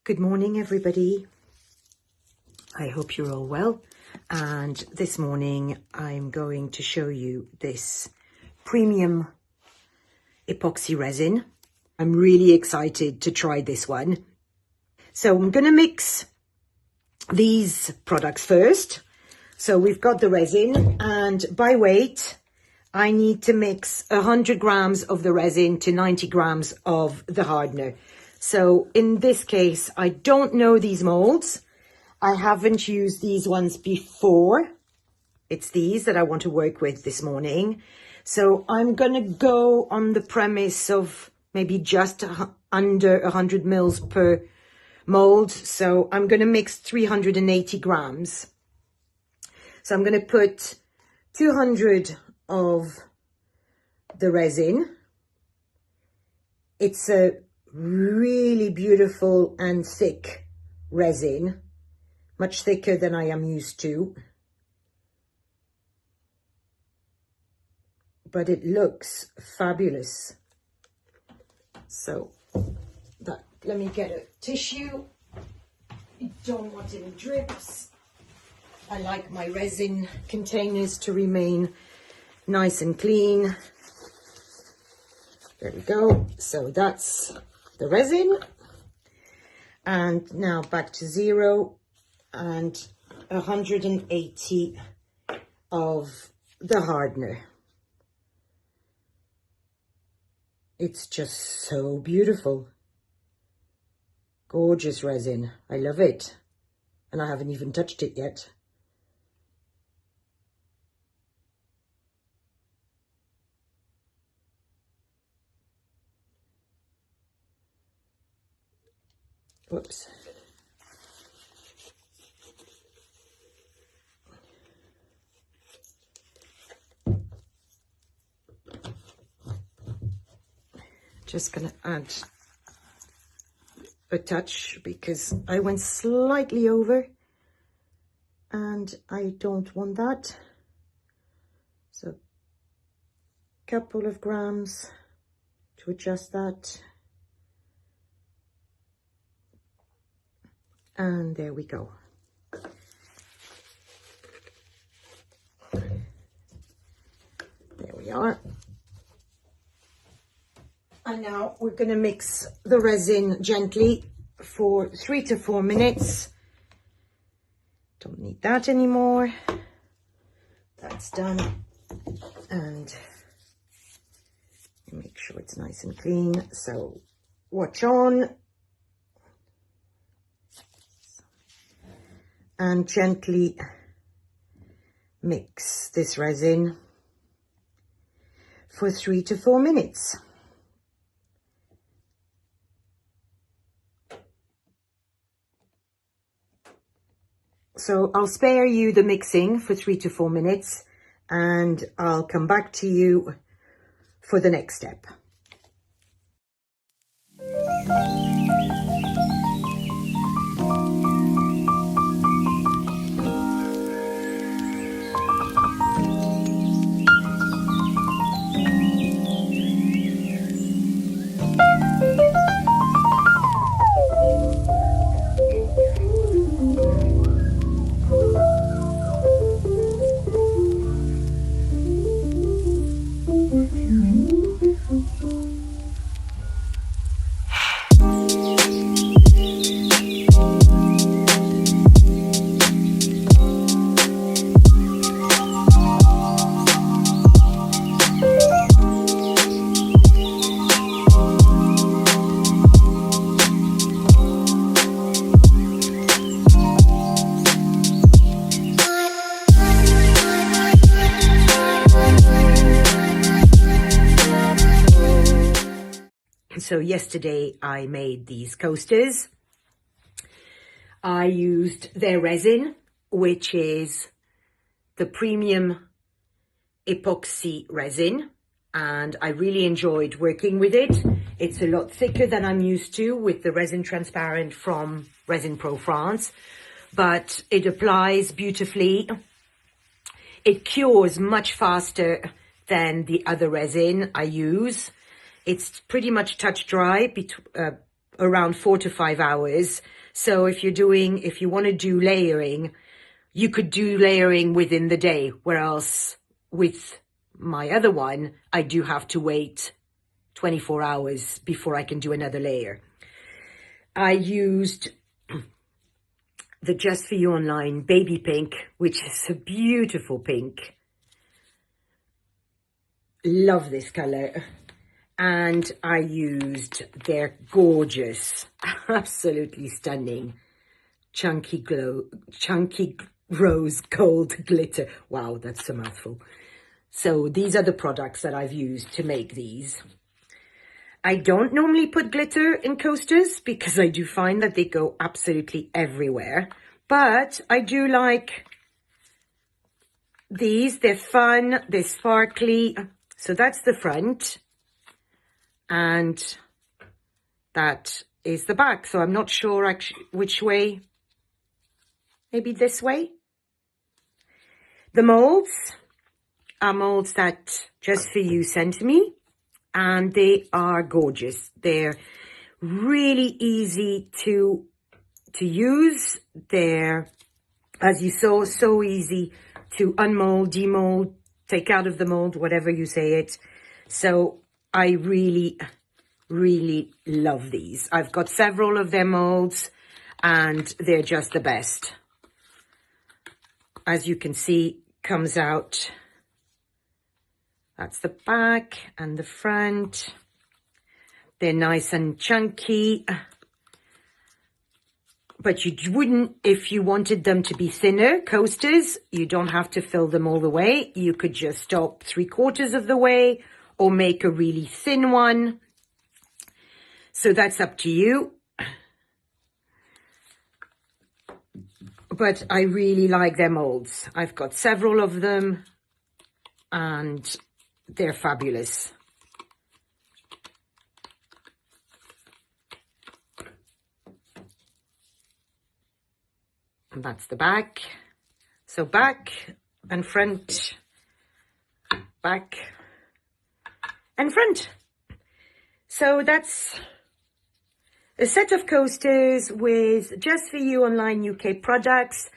Good morning, everybody. I hope you're all well. And this morning, I'm going to show you this Premium Epoxy Resin. I'm really excited to try this one. So I'm going to mix these products first. So we've got the resin, and by weight, I need to mix 100 grams of the resin to 90 grams of the hardener. So in this case, I don't know these molds. I haven't used these ones before. It's these that I want to work with this morning. So I'm going to go on the premise of maybe just under 100 mils per mold. So I'm going to mix 380 grams. So I'm going to put 200 of the resin. It's a really beautiful and thick resin, much thicker than I am used to, but it looks fabulous. So let me get a tissue. I don't want any drips. I like my resin containers to remain nice and clean. There we go. So that's the resin. And now back to 0 and 180 of the hardener. It's just so beautiful. Gorgeous resin. I love it. And I haven't even touched it yet. Whoops. Just gonna add a touch because I went slightly over and I don't want that. So a couple of grams to adjust that. And there we go. There we are. And now we're going to mix the resin gently for 3 to 4 minutes. Don't need that anymore. That's done. And make sure it's nice and clean. So watch on. And gently mix this resin for 3 to 4 minutes. So I'll spare you the mixing for 3 to 4 minutes and I'll come back to you for the next step. So yesterday I made these coasters. I used their resin, which is the Premium Epoxy Resin, and I really enjoyed working with it. It's a lot thicker than I'm used to with the resin transparent from Resin Pro France, but it applies beautifully. It cures much faster than the other resin I use. It's pretty much touch dry around 4 to 5 hours. So if you want to do layering, you could do layering within the day, whereas with my other one, I do have to wait 24 hours before I can do another layer. I used the Just For You Online Baby Pink, which is a beautiful pink. Love this color. And I used their gorgeous, absolutely stunning, chunky rose gold glitter. Wow, that's a mouthful. So these are the products that I've used to make these. I don't normally put glitter in coasters because I do find that they go absolutely everywhere. But I do like these. They're fun, they're sparkly. So that's the front. And that is the back. So I'm not sure actually which way. Maybe this way. The molds are molds that Just For You sent me. And they are gorgeous. They're really easy to use. They're, as you saw, so easy to unmold, demold, take out of the mold, whatever you say it. So I really, really love these. I've got several of their molds and they're just the best. As you can see, comes out. That's the back and the front. They're nice and chunky. But you wouldn't, if you wanted them to be thinner coasters, you don't have to fill them all the way. You could just stop 3/4 of the way or make a really thin one. So that's up to you. But I really like their molds. I've got several of them and they're fabulous. And that's the back. So back and front, back and front. So that's a set of coasters with Just For You Online UK products.